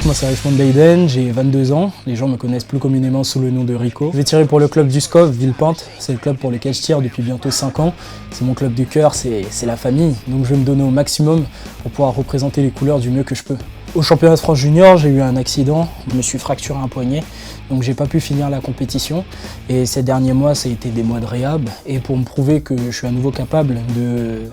moi c'est Richmond Baiden, j'ai 22 ans, les gens me connaissent plus communément sous le nom de Rico. Je vais tirer pour le club du SCOF, Villepinte, c'est le club pour lequel je tire depuis bientôt 5 ans. C'est mon club du cœur, c'est la famille, donc je vais me donner au maximum pour pouvoir représenter les couleurs du mieux que je peux. Au championnat de France junior, j'ai eu un accident, je me suis fracturé un poignet, donc j'ai pas pu finir la compétition. Et ces derniers mois, ça a été des mois de réhab, et pour me prouver que je suis à nouveau capable de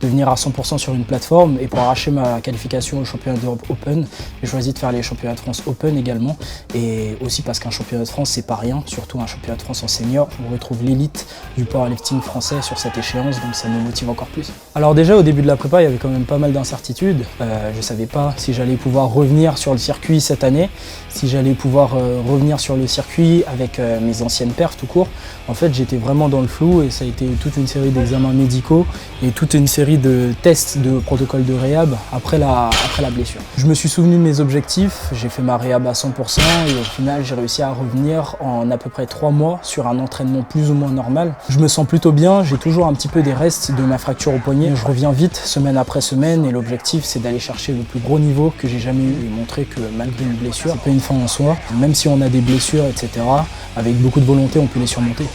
venir à 100% sur une plateforme et pour arracher ma qualification au championnat d'Europe Open, j'ai choisi de faire les championnats de France Open également, et aussi parce qu'un championnat de France c'est pas rien, surtout un championnat de France en senior. On retrouve l'élite du powerlifting français sur cette échéance, donc ça me motive encore plus. Alors déjà au début de la prépa, il y avait quand même pas mal d'incertitudes. Je savais pas si j'allais pouvoir revenir sur le circuit cette année, si j'allais pouvoir revenir sur le circuit avec mes anciennes perfs tout court. En fait, j'étais vraiment dans le flou et ça a été toute une série d'examens médicaux et toute une série de tests de protocole de réhab après la blessure. Je me suis souvenu de mes objectifs, j'ai fait ma réhab à 100% et au final j'ai réussi à revenir en à peu près 3 mois sur un entraînement plus ou moins normal. Je me sens plutôt bien, j'ai toujours un petit peu des restes de ma fracture au poignet. Je reviens vite semaine après semaine et l'objectif c'est d'aller chercher le plus gros niveau que j'ai jamais eu et montrer que malgré une blessure, c'est pas une fin en soi. Même si on a des blessures, etc., avec beaucoup de volonté on peut les surmonter.